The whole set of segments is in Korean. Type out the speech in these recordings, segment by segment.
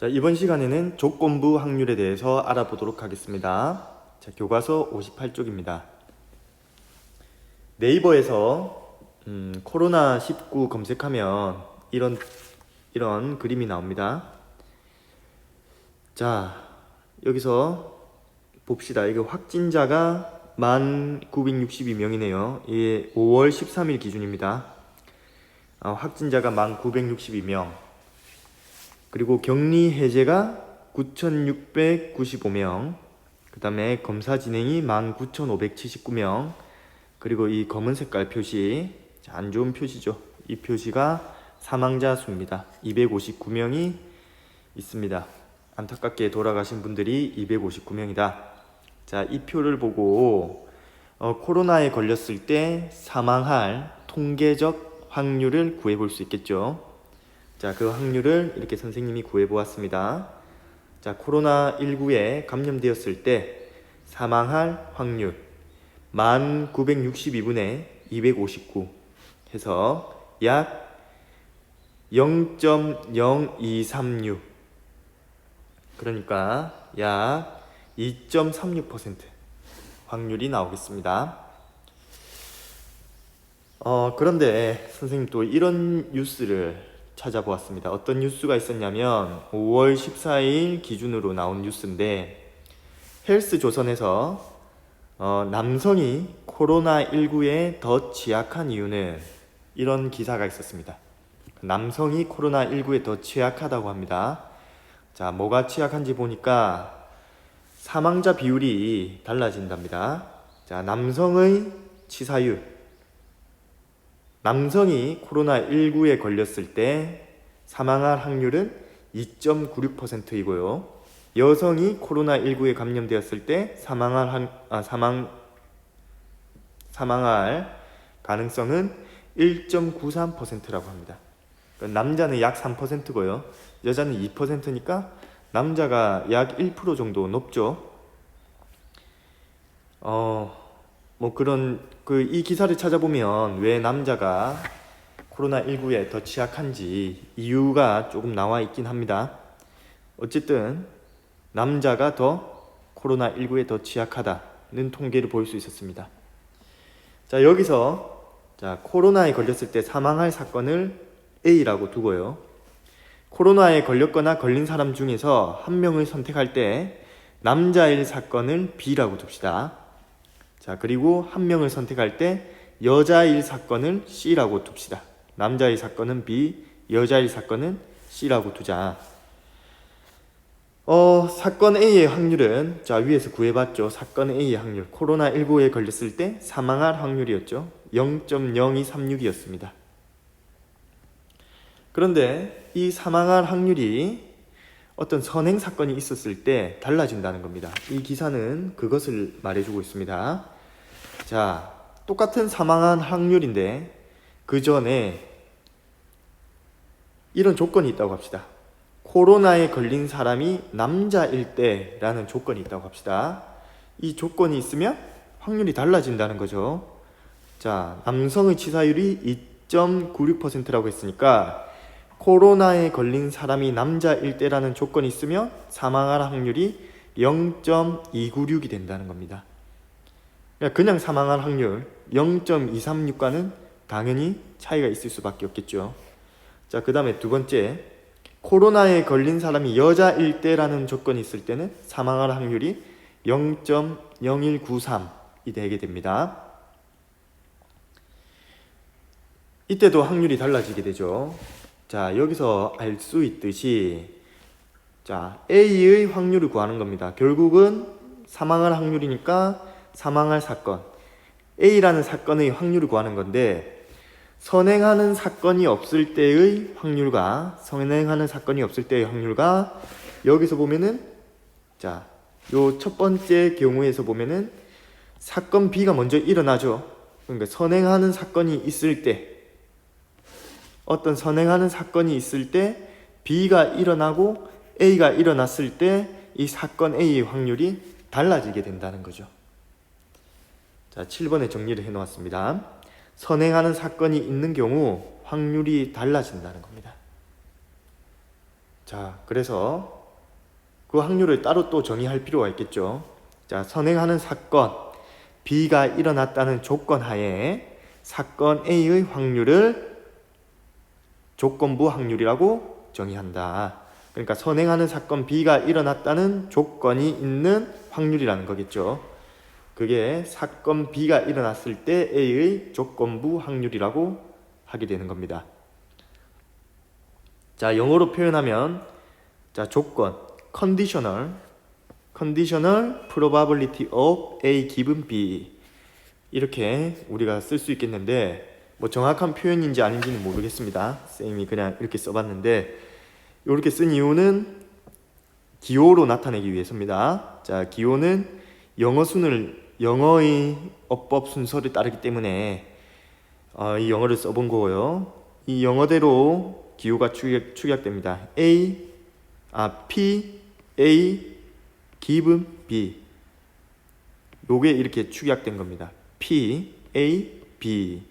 자, 이번 시간에는 조건부 확률에 대해서 알아보도록 하겠습니다. 자, 교과서 58쪽입니다. 네이버에서 코로나19 검색하면 이런 그림이 나옵니다. 자, 여기서 봅시다. 이거 확진자가 1962명이네요. 이게 5월 13일 기준입니다. 확진자가 1962명. 그리고 격리 해제가 9,695명, 그 다음에 검사 진행이 19,579명, 그리고 이 검은 색깔 표시, 안 좋은 표시죠. 이 표시가 사망자 수입니다. 259명이 있습니다. 안타깝게 돌아가신 분들이 259명이다. 자, 이 표를 보고 코로나에 걸렸을 때 사망할 통계적 확률을 구해볼 수 있겠죠. 자, 그 확률을 이렇게 선생님이 구해보았습니다. 자, 코로나19에 감염되었을 때 사망할 확률 1962분의 259 해서 약 0.0236, 그러니까 약 2.36% 확률이 나오겠습니다. 그런데 선생님 또 이런 뉴스를 찾아보았습니다. 어떤 뉴스가 있었냐면 5월 14일 기준으로 나온 뉴스인데, 헬스조선에서 남성이 코로나19에 더 취약한 이유는, 이런 기사가 있었습니다. 남성이 코로나19에 더 취약하다고 합니다. 자, 뭐가 취약한지 보니까 사망자 비율이 달라진답니다. 자, 남성의 치사율, 남성이 코로나19에 걸렸을 때 사망할 확률은 2.96%이고요. 여성이 코로나19에 감염되었을 때 사망할 가능성은 1.93%라고 합니다. 남자는 약 3%고요. 여자는 2%니까 남자가 약 1% 정도 높죠. 이 기사를 찾아보면 왜 남자가 코로나19에 더 취약한지 이유가 조금 나와 있긴 합니다. 어쨌든 남자가 더 코로나19에 더 취약하다는 통계를 볼 수 있었습니다. 자, 여기서 코로나에 걸렸을 때 사망할 사건을 A라고 두고요. 코로나에 걸렸거나 걸린 사람 중에서 한 명을 선택할 때 남자일 사건을 B라고 둡시다. 자, 그리고 한 명을 선택할 때 여자일 사건을 C라고 둡시다. 남자일 사건은 B, 여자일 사건은 C라고 두자. 사건 A의 확률은, 자, 위에서 구해봤죠. 사건 A의 확률, 코로나19에 걸렸을 때 사망할 확률이었죠. 0.0236이었습니다. 그런데 이 사망할 확률이 어떤 선행 사건이 있었을 때 달라진다는 겁니다. 이 기사는 그것을 말해주고 있습니다. 자, 똑같은 사망한 확률인데 그 전에 이런 조건이 있다고 합시다. 코로나에 걸린 사람이 남자일 때라는 조건이 있다고 합시다. 이 조건이 있으면 확률이 달라진다는 거죠. 자, 남성의 치사율이 2.96%라고 했으니까 코로나에 걸린 사람이 남자일 때라는 조건이 있으면 사망할 확률이 0.296이 된다는 겁니다. 그냥 사망할 확률 0.236과는 당연히 차이가 있을 수밖에 없겠죠. 자, 그 다음에 두 번째, 코로나에 걸린 사람이 여자일 때라는 조건이 있을 때는 사망할 확률이 0.0193이 되게 됩니다. 이때도 확률이 달라지게 되죠. 자, 여기서 알 수 있듯이, 자, A의 확률을 구하는 겁니다. 결국은 사망할 확률이니까 사망할 사건, A라는 사건의 확률을 구하는 건데, 선행하는 사건이 없을 때의 확률과 여기서 보면은, 자, 요 첫 번째 경우에서 보면은 사건 B가 먼저 일어나죠. 그러니까 선행하는 사건이 있을 때, 어떤 선행하는 사건이 있을 때 B가 일어나고 A가 일어났을 때 이 사건 A의 확률이 달라지게 된다는 거죠. 자, 7번에 정리를 해 놓았습니다. 선행하는 사건이 있는 경우 확률이 달라진다는 겁니다. 자, 그래서 그 확률을 따로 또 정의할 필요가 있겠죠. 자, 선행하는 사건 B가 일어났다는 조건 하에 사건 A의 확률을 조건부 확률이라고 정의한다. 그러니까 선행하는 사건 B가 일어났다는 조건이 있는 확률이라는 거겠죠. 그게 사건 B가 일어났을 때 A의 조건부 확률이라고 하게 되는 겁니다. 자, 영어로 표현하면 자, 조건 conditional probability of A given B 이렇게 우리가 쓸 수 있겠는데 뭐 정확한 표현인지 아닌지는 모르겠습니다. 쌤이 그냥 이렇게 써봤는데 이렇게 쓴 이유는 기호로 나타내기 위해서입니다. 자, 기호는 영어의 어법 순서를 따르기 때문에 이 영어를 써본 거고요. 이 영어대로 기호가 축약됩니다. P, A, given B 요게 이렇게 축약된 겁니다. P, A, B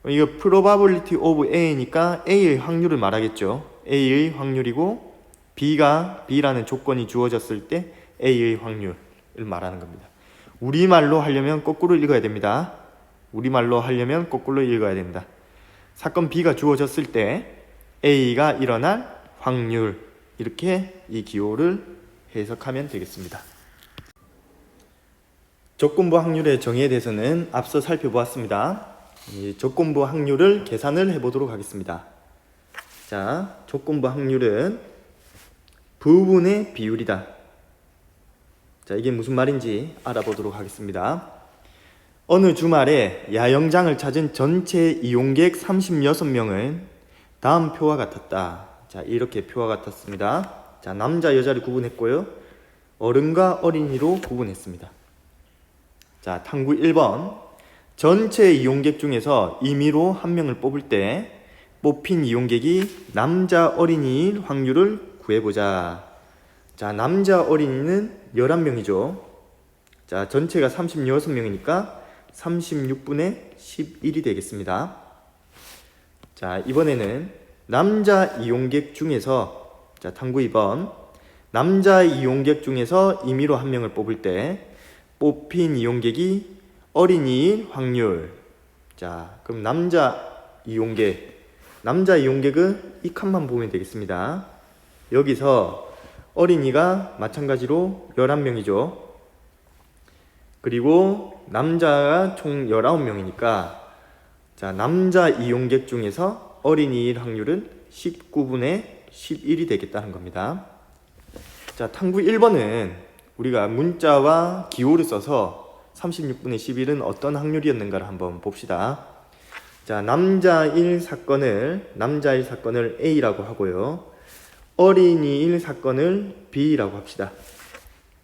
이거 probability of A니까 A의 확률을 말하겠죠. A의 확률이고 B라는 조건이 주어졌을 때 A의 확률을 말하는 겁니다. 우리말로 하려면 거꾸로 읽어야 됩니다. 사건 B가 주어졌을 때 A가 일어날 확률 이렇게 이 기호를 해석하면 되겠습니다. 조건부 확률의 정의에 대해서는 앞서 살펴보았습니다. 이 조건부 확률을 계산을 해보도록 하겠습니다. 자, 조건부 확률은 부분의 비율이다. 자, 이게 무슨 말인지 알아보도록 하겠습니다. 어느 주말에 야영장을 찾은 전체 이용객 36명은 다음 표와 같았다. 자, 이렇게 표와 같았습니다. 자, 남자, 여자를 구분했고요. 어른과 어린이로 구분했습니다. 자, 탐구 1번. 전체 이용객 중에서 임의로 한 명을 뽑을 때 뽑힌 이용객이 남자 어린이일 확률을 구해보자. 자, 남자 어린이는 11명이죠. 자, 전체가 36명이니까 36분의 11이 되겠습니다. 자, 이번에는 남자 이용객 중에서 자, 탐구 2번. 남자 이용객 중에서 임의로 한 명을 뽑을 때 뽑힌 이용객이 어린이일 확률. 자, 그럼 남자 이용객은 이 칸만 보면 되겠습니다. 여기서 어린이가 마찬가지로 11명이죠. 그리고 남자가 총 19명이니까 자, 남자 이용객 중에서 어린이일 확률은 19분의 11이 되겠다는 겁니다. 자, 탐구 1번은 우리가 문자와 기호를 써서 36분의 11은 어떤 확률이었는가를 한번 봅시다. 자, 남자일 사건을 A라고 하고요. 어린이일 사건을 B라고 합시다.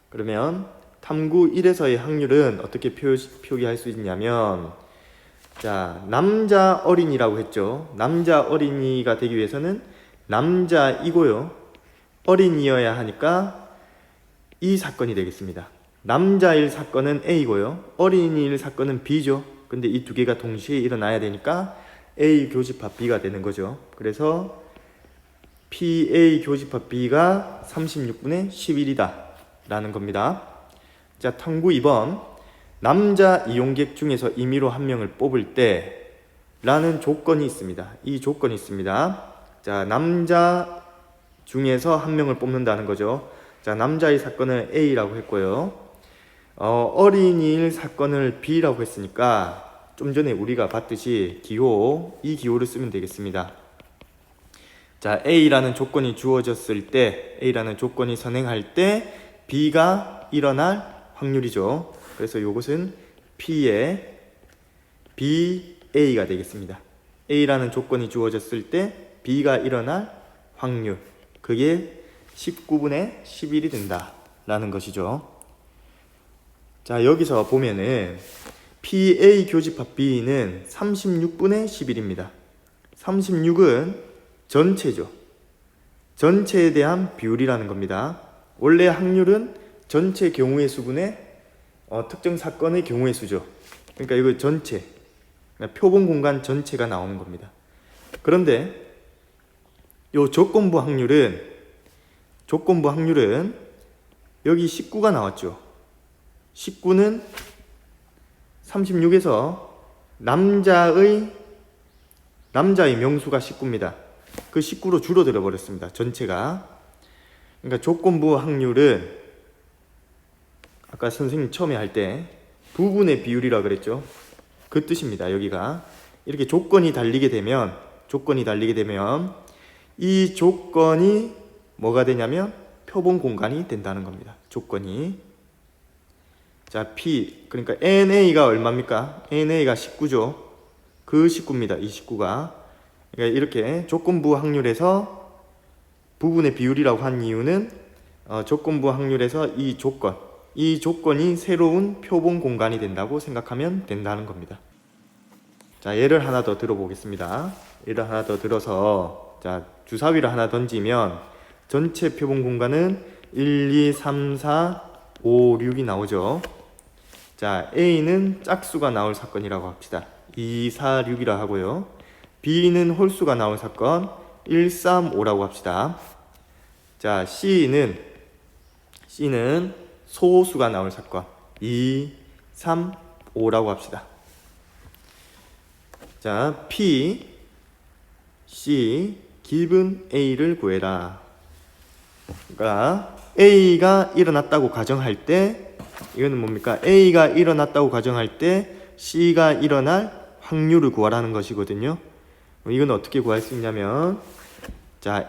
그러면 탐구 1에서의 확률은 어떻게 표기할 수 있냐면 자, 남자 어린이라고 했죠. 남자 어린이가 되기 위해서는 남자이고요. 어린이여야 하니까 이 사건이 되겠습니다. 남자일 사건은 A고요. 어린이일 사건은 B죠. 근데 이 두 개가 동시에 일어나야 되니까 A 교집합 B가 되는 거죠. 그래서 PA 교집합 B가 36분의 11이다 라는 겁니다. 자, 탐구 2번. 남자 이용객 중에서 임의로 한 명을 뽑을 때 라는 조건이 있습니다. 이 조건이 있습니다. 자, 남자 중에서 한 명을 뽑는다는 거죠. 자, 남자의 사건을 A라고 했고요. 어린이일 사건을 B라고 했으니까 좀 전에 우리가 봤듯이 이 기호를 쓰면 되겠습니다. 자, A라는 조건이 주어졌을 때, A라는 조건이 선행할 때 B가 일어날 확률이죠. 그래서 이것은 P의 BA가 되겠습니다. A라는 조건이 주어졌을 때 B가 일어날 확률, 그게 19분의 11이 된다라는 것이죠. 자, 여기서 보면은 PA 교집합 B는 36분의 11입니다. 36은 전체죠. 전체에 대한 비율이라는 겁니다. 원래 확률은 전체 경우의 수분의 특정 사건의 경우의 수죠. 그러니까 이거 전체, 그러니까 표본 공간 전체가 나오는 겁니다. 그런데 요 조건부 확률은 여기 19가 나왔죠. 19는 36에서 남자의 명수가 19입니다. 그 19로 줄어들어 버렸습니다. 전체가. 그러니까 조건부 확률은 아까 선생님 처음에 할 때 부분의 비율이라 그랬죠. 그 뜻입니다. 여기가 이렇게 조건이 달리게 되면 이 조건이 뭐가 되냐면 표본 공간이 된다는 겁니다. 조건이. 자, P 그러니까 NA가 얼마입니까? NA가 19죠. 그 19입니다. 이 19가. 그러니까 이렇게 조건부 확률에서 부분의 비율이라고 한 이유는 조건부 확률에서 이 조건이 새로운 표본 공간이 된다고 생각하면 된다는 겁니다. 자, 예를 하나 더 들어보겠습니다. 예를 하나 더 들어서 자, 주사위를 하나 던지면 전체 표본 공간은 1, 2, 3, 4, 5, 6이 나오죠. 자, A는 짝수가 나올 사건이라고 합시다. 2, 4, 6이라 하고요. B는 홀수가 나올 사건 1, 3, 5라고 합시다. 자, C는 소수가 나올 사건 2, 3, 5라고 합시다. 자, P, C, given A를 구해라. 그러니까 A가 일어났다고 가정할 때 이거는 뭡니까? A가 일어났다고 가정할 때 C가 일어날 확률을 구하라는 것이거든요. 이건 어떻게 구할 수 있냐면 자,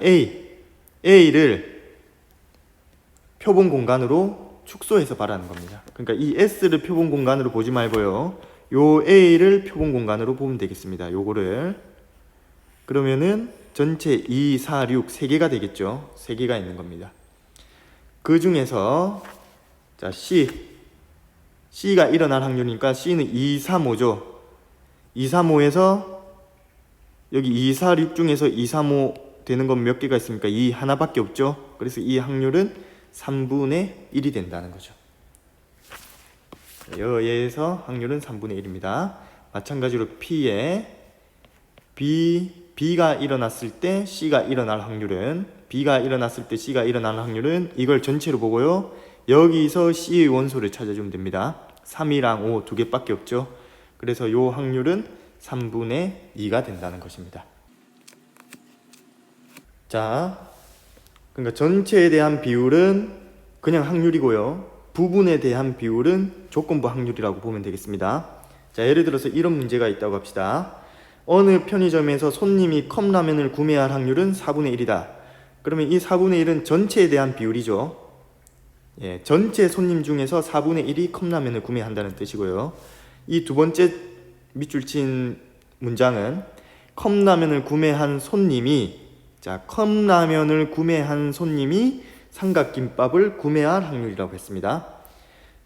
A를 표본 공간으로 축소해서 바라는 겁니다. 그러니까 이 S를 표본 공간으로 보지 말고요. 요 A를 표본 공간으로 보면 되겠습니다. 요거를. 그러면은 전체 2, 4, 6 3개가 되겠죠. 3개가 있는 겁니다. 그 중에서 자, C가 일어날 확률이니까 C는 2, 3, 5죠. 2, 3, 5에서 여기 2, 4, 6 중에서 2, 3, 5 되는 건 몇 개가 있습니까? 2 하나밖에 없죠. 그래서 이 확률은 3분의 1이 된다는 거죠. 여기에서 확률은 3분의 1입니다. 마찬가지로 P에 B가 일어났을 때 C가 일어날 확률은 이걸 전체로 보고요. 여기서 C의 원소를 찾아주면 됩니다. 3이랑 5 두 개밖에 없죠. 그래서 요 확률은 3분의 2가 된다는 것입니다. 자, 그러니까 전체에 대한 비율은 그냥 확률이고요. 부분에 대한 비율은 조건부 확률이라고 보면 되겠습니다. 자, 예를 들어서 이런 문제가 있다고 합시다. 어느 편의점에서 손님이 컵라면을 구매할 확률은 4분의 1이다. 그러면 이 4분의 1은 전체에 대한 비율이죠. 예, 전체 손님 중에서 4분의 1이 컵라면을 구매한다는 뜻이고요. 이 두 번째 밑줄 친 문장은 컵라면을 구매한 손님이 삼각김밥을 구매할 확률이라고 했습니다.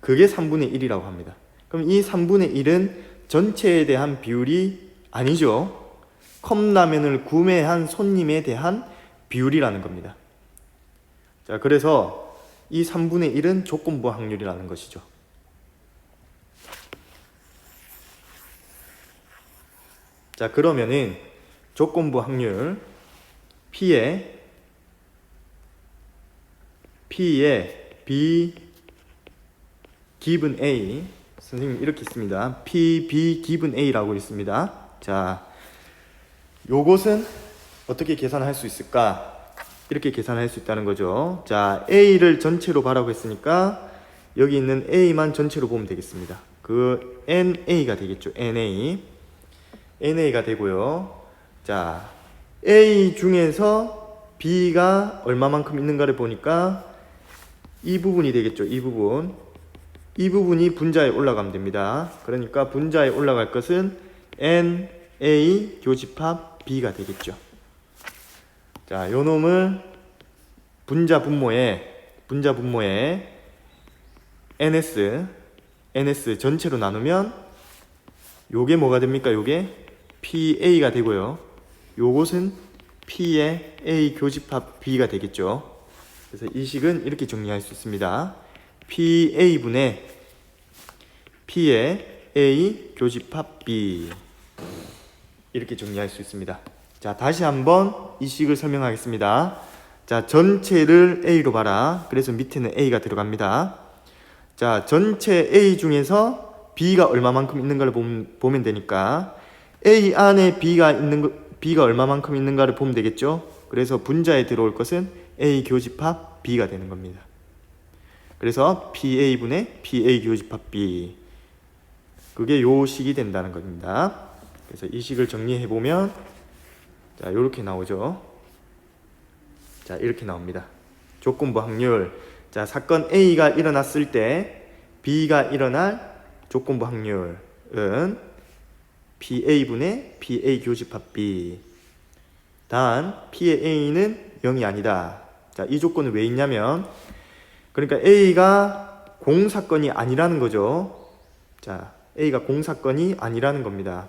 그게 3분의 1이라고 합니다. 그럼 이 3분의 1은 전체에 대한 비율이 아니죠. 컵라면을 구매한 손님에 대한 비율이라는 겁니다. 자, 그래서 이 3분의 1은 조건부 확률이라는 것이죠. 자, 그러면은 조건부 확률 P에 B given A 선생님 이렇게 있습니다. B given A라고 있습니다. 자, 요것은 어떻게 계산할 수 있을까? 이렇게 계산할 수 있다는 거죠. 자, A를 전체로 바라고 했으니까 여기 있는 A만 전체로 보면 되겠습니다. 그 NA가 되겠죠. NA가 되고요. 자, A 중에서 B가 얼마만큼 있는가를 보니까 이 부분이 되겠죠. 이 부분이 분자에 올라가면 됩니다. 그러니까 분자에 올라갈 것은 NA 교집합 B가 되겠죠. 자, 요 놈을 분자 분모에 NS 전체로 나누면 요게 뭐가 됩니까? 요게 PA가 되고요. 요것은 P의 A 교집합 B가 되겠죠. 그래서 이 식은 이렇게 정리할 수 있습니다. PA분의 P의 A 교집합 B 이렇게 정리할 수 있습니다. 자, 다시 한번 이 식을 설명하겠습니다. 자, 전체를 A로 봐라. 그래서 밑에는 A가 들어갑니다. 자, 전체 A 중에서 B가 얼마만큼 있는가를 보면 되니까 A 안에 B가 얼마만큼 있는가를 보면 되겠죠. 그래서 분자에 들어올 것은 A 교집합 B가 되는 겁니다. 그래서 PA분의 PA 교집합 B, 그게 요 식이 된다는 겁니다. 그래서 이 식을 정리해보면 자, 요렇게 나오죠. 자, 이렇게 나옵니다. 조건부 확률. 자, 사건 A가 일어났을 때 B가 일어날 조건부 확률은 PA분의 PA 교집합 B. 단 P의 A는 0이 아니다. 자, 이 조건은 왜 있냐면, 그러니까 A가 공사건이 아니라는 거죠. 자, A가 공사건이 아니라는 겁니다.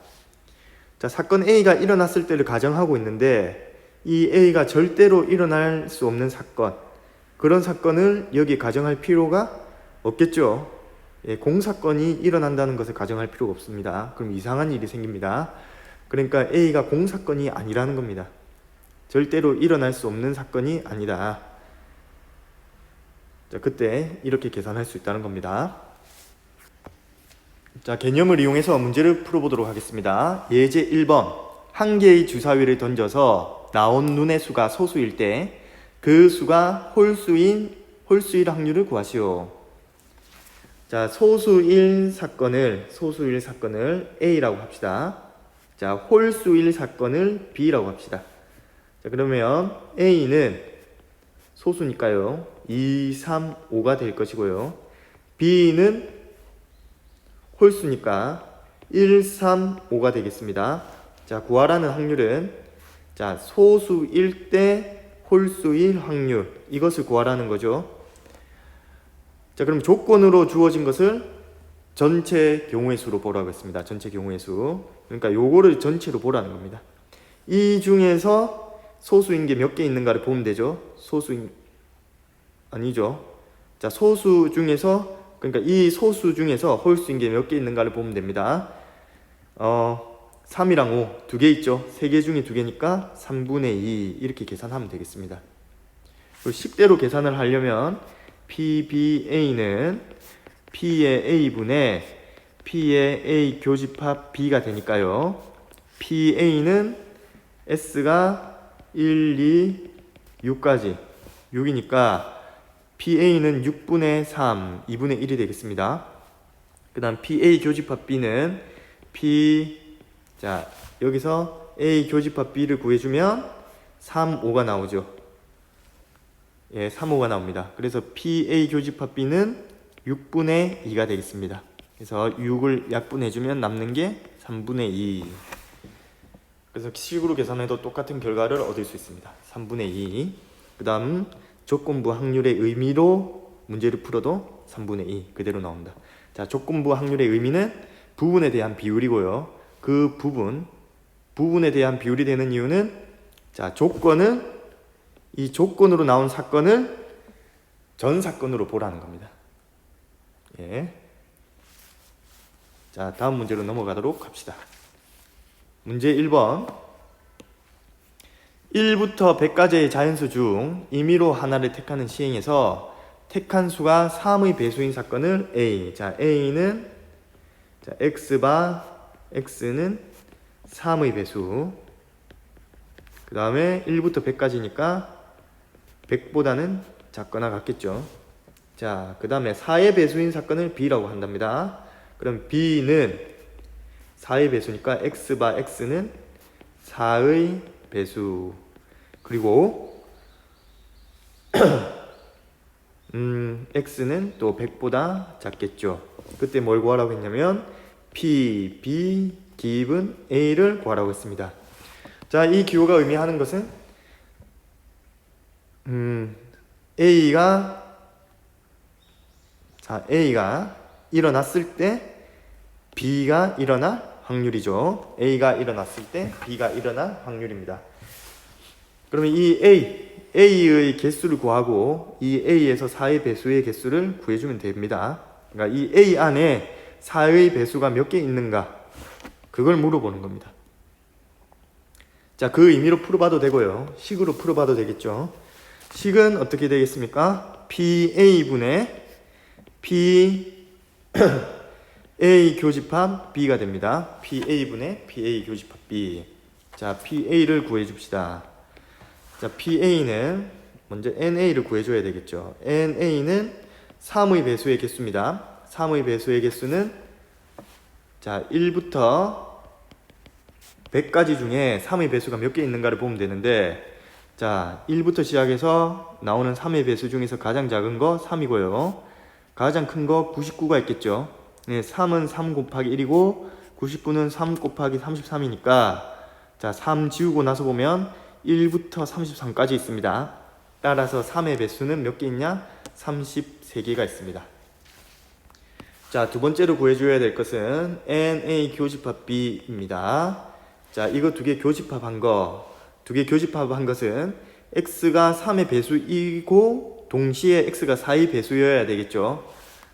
자, 사건 A가 일어났을 때를 가정하고 있는데 이 A가 절대로 일어날 수 없는 사건, 그런 사건을 여기 가정할 필요가 없겠죠. 예, 공사건이 일어난다는 것을 가정할 필요가 없습니다. 그럼 이상한 일이 생깁니다. 그러니까 A가 공사건이 아니라는 겁니다. 절대로 일어날 수 없는 사건이 아니다. 자, 그때 이렇게 계산할 수 있다는 겁니다. 자, 개념을 이용해서 문제를 풀어보도록 하겠습니다. 예제 1번. 한 개의 주사위를 던져서 나온 눈의 수가 소수일 때 그 수가 홀수일 확률을 구하시오. 자, 소수일 사건을 A라고 합시다. 자, 홀수일 사건을 B라고 합시다. 자, 그러면 A는 소수니까요 2, 3, 5가 될 것이고요. B는 홀수니까 1, 3, 5가 되겠습니다. 자, 구하라는 확률은, 자, 소수일 때 홀수일 확률, 이것을 구하라는 거죠. 자, 그럼 조건으로 주어진 것을 전체 경우의 수로 보라고 했습니다. 전체 경우의 수. 그러니까 요거를 전체로 보라는 겁니다. 이 중에서 소수인 게 몇 개 있는가를 보면 되죠. 아니죠. 자, 소수 중에서, 그러니까 이 소수 중에서 홀수인 게 몇 개 있는가를 보면 됩니다. 3이랑 5, 두 개 있죠. 3개 중에 2개니까 3분의 2 이렇게 계산하면 되겠습니다. 그리고 10대로 계산을 하려면 PBA는 P의 A분의 P의 A 교집합 B가 되니까요. PA는 S가 1, 2, 6까지 6이니까 PA는 6분의 3, 2분의 1이 되겠습니다. 그 다음 PA 교집합 B는 자, 여기서 A 교집합 B를 구해주면 3, 5가 나오죠. 예, 3, 5가 나옵니다. 그래서 PA 교집합 B는 6분의 2가 되겠습니다. 그래서 6을 약분해주면 남는 게 3분의 2. 그래서 식으로 계산해도 똑같은 결과를 얻을 수 있습니다. 3분의 2. 그 다음 조건부 확률의 의미로 문제를 풀어도 3분의 2 그대로 나온다. 자, 조건부 확률의 의미는 부분에 대한 비율이고요. 그 부분에 대한 비율이 되는 이유는, 자, 이 조건으로 나온 사건을 전 사건으로 보라는 겁니다. 예. 자, 다음 문제로 넘어가도록 합시다. 문제 1번. 1부터 100까지의 자연수 중 임의로 하나를 택하는 시행에서 택한 수가 3의 배수인 사건을 A. 자, A는, 자, X는 3의 배수. 그 다음에 1부터 100까지니까 100보다는 작거나 같겠죠. 자, 그 다음에 4의 배수인 사건을 B라고 한답니다. 그럼 B는 4의 배수니까 X는 4의 배수. 그리고 X는 또 100보다 작겠죠. 그때 뭘 구하라고 했냐면 P, B, 기입은 A를 구하라고 했습니다. 자, 이 기호가 의미하는 것은 A가 일어났을 때 B가 일어날 확률이죠. A가 일어났을 때 B가 일어날 확률입니다. 그러면 이 A의 개수를 구하고 이 A에서 4의 배수의 개수를 구해주면 됩니다. 그러니까 이 A 안에 4의 배수가 몇 개 있는가, 그걸 물어보는 겁니다. 자, 그 의미로 풀어봐도 되고요. 식으로 풀어봐도 되겠죠. 식은 어떻게 되겠습니까? PA분의 P A 교집합 B가 됩니다. PA분의 PA 교집합 B. 자, PA를 구해줍시다. 자, PA는 먼저 NA를 구해줘야 되겠죠. NA는 3의 배수의 개수입니다. 3의 배수의 개수는 자 1부터 100까지 중에 3의 배수가 몇 개 있는가를 보면 되는데, 자 1부터 시작해서 나오는 3의 배수 중에서 가장 작은 거 3이고요. 가장 큰 거 99가 있겠죠. 네, 3은 3 곱하기 1이고 99는 3 곱하기 33이니까 자 3 지우고 나서 보면 1부터 33까지 있습니다. 따라서 3의 배수는 몇 개 있냐? 33개가 있습니다. 자, 두 번째로 구해줘야 될 것은 NA 교집합 B입니다. 자, 이거 두 개 교집합한 거, 두 개 교집합한 것은 X가 3의 배수이고 동시에 X가 4의 배수여야 되겠죠.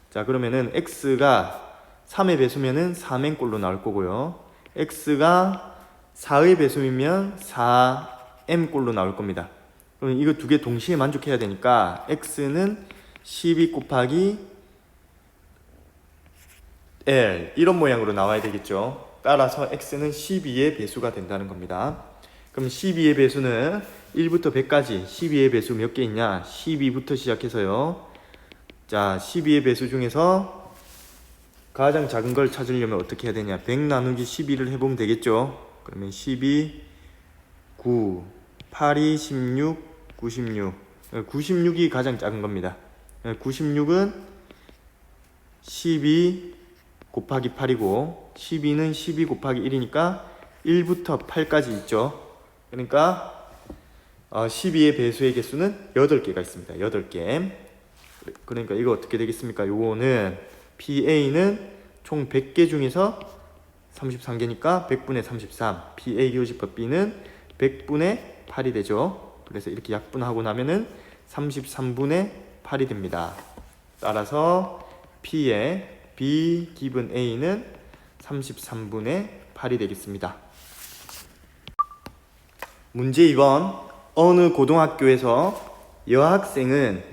자, 그러면은 X가 3의 배수면은 4맨꼴로 나올 거고요. X가 4의 배수이면 4M꼴로 나올 겁니다. 그럼 이거 두 개 동시에 만족해야 되니까 X는 12 곱하기 L 이런 모양으로 나와야 되겠죠. 따라서 X는 12의 배수가 된다는 겁니다. 그럼 12의 배수는 1부터 100까지 12의 배수 몇 개 있냐? 12부터 시작해서요. 자, 12의 배수 중에서 가장 작은 걸 찾으려면 어떻게 해야 되냐? 100 나누기 12를 해보면 되겠죠. 그러면 12, 9, 8이 16, 96. 96이 가장 작은 겁니다. 96은 12 곱하기 8이고 12는 12 곱하기 1이니까 1부터 8까지 있죠. 그러니까 12의 배수의 개수는 8개가 있습니다. 8개. 그러니까 이거 어떻게 되겠습니까? 요거는 PA는 총 100개 중에서 33개니까 100분의 33. PA 교집합 B는 100분의 8이 되죠. 그래서 이렇게 약분하고 나면은 33분의 8이 됩니다. 따라서 P의 B 기분 A는 33분의 8이 되겠습니다. 문제 2번. 어느 고등학교에서 여학생은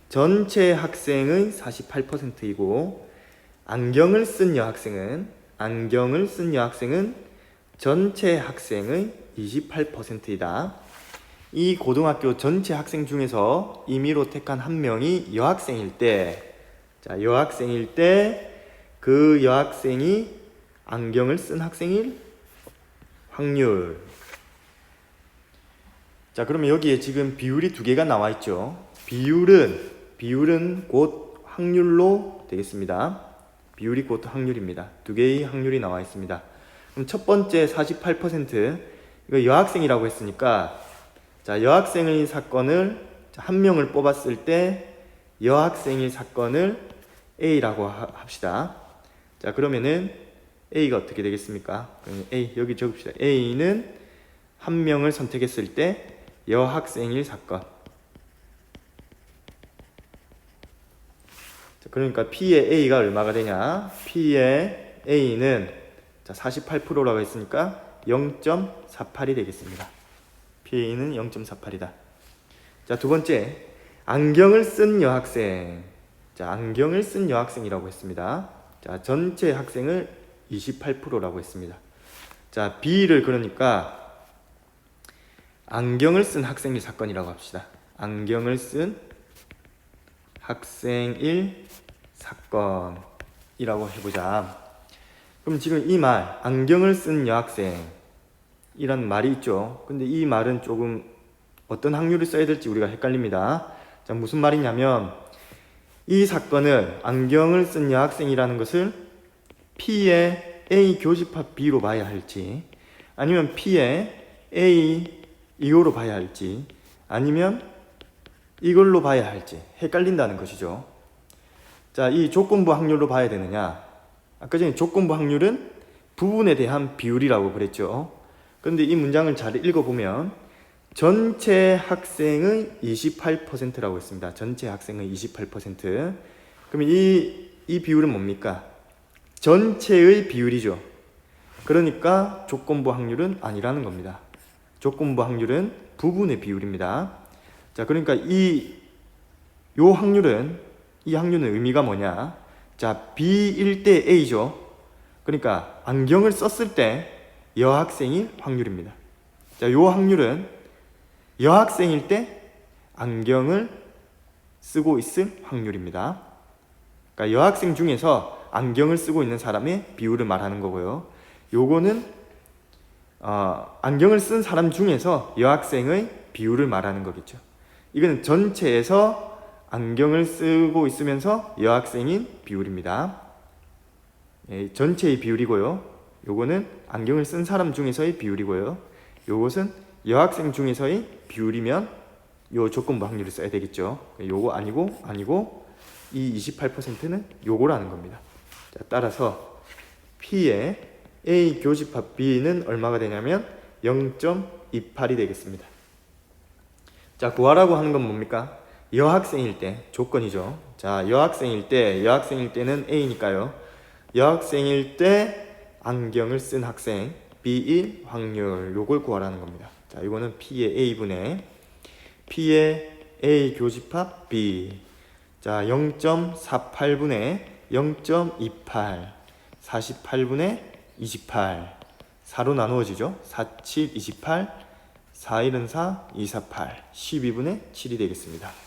전체 학생의 48%이고 안경을 쓴 여학생은 전체 학생의 28%이다. 이 고등학교 전체 학생 중에서 임의로 택한 한 명이 여학생일 때, 자, 여학생일 때 그 여학생이 안경을 쓴 학생일 확률. 자, 그러면 여기에 지금 비율이 두 개가 나와 있죠. 비율은 곧 확률로 되겠습니다. 비율이 곧 확률입니다. 두 개의 확률이 나와 있습니다. 그럼 첫 번째 48%, 이거 여학생이라고 했으니까, 자, 여학생의 사건을 한 명을 뽑았을 때 여학생의 사건을 A라고 합시다. 자, 그러면은 A가 어떻게 되겠습니까? A 여기 적읍시다. A는 한 명을 선택했을 때 여학생일 사건. 자, 그러니까 P의 A가 얼마가 되냐? P의 A는 자, 48%라고 했으니까 0.48이 되겠습니다. P는 0.48이다. 자, 두 번째, 안경을 쓴 여학생. 자, 안경을 쓴 여학생이라고 했습니다. 자, 전체 학생을 28%라고 했습니다. 자, B를 그러니까 안경을 쓴 학생일 사건이라고 합시다. 안경을 쓴 학생일 사건이라고 해보자. 그럼 지금 이 말, 안경을 쓴 여학생 이란 말이 있죠. 근데 이 말은 조금 어떤 확률을 써야 될지 우리가 헷갈립니다. 자, 무슨 말이냐면 이 사건을 안경을 쓴 여학생이라는 것을 P의 A 교집합 B로 봐야 할지, 아니면 P의 A 이거로 봐야 할지, 아니면 이걸로 봐야 할지 헷갈린다는 것이죠. 자, 이 조건부 확률로 봐야 되느냐? 아까 전에 조건부 확률은 부분에 대한 비율이라고 그랬죠. 그런데 이 문장을 잘 읽어보면 전체 학생의 28%라고 했습니다. 전체 학생의 28%. 그러면 이 비율은 뭡니까? 전체의 비율이죠. 그러니까 조건부 확률은 아니라는 겁니다. 조건부 확률은 부분의 비율입니다. 자, 그러니까 이 확률은 의미가 뭐냐? 자, B일 때 A죠. 그러니까 안경을 썼을 때 여학생일 확률입니다. 자, 요 확률은 여학생일 때 안경을 쓰고 있을 확률입니다. 그러니까 여학생 중에서 안경을 쓰고 있는 사람의 비율을 말하는 거고요. 요거는 안경을 쓴 사람 중에서 여학생의 비율을 말하는 거겠죠. 이거는 전체에서 안경을 쓰고 있으면서 여학생인 비율입니다. 예, 전체의 비율이고요. 요거는 안경을 쓴 사람 중에서의 비율이고요. 요것은 여학생 중에서의 비율이면 요 조건부 확률을 써야 되겠죠. 요거 아니고 이 28%는 요거라는 겁니다. 자, 따라서 P의 A 교집합 B는 얼마가 되냐면 0.28이 되겠습니다. 자, 구하라고 하는 건 뭡니까? 여학생일 때 조건이죠. 자, 여학생일 때는 A니까요. 여학생일 때 안경을 쓴 학생 B일 확률, 요걸 구하라는 겁니다. 자, 이거는 P의 A분의 P의 A 교집합 B. 자, 0.48분의 0.28 48분의 28 4로 나누어지죠. 4, 7, 28 4, 1은 4, 2, 4, 8 12분의 7이 되겠습니다.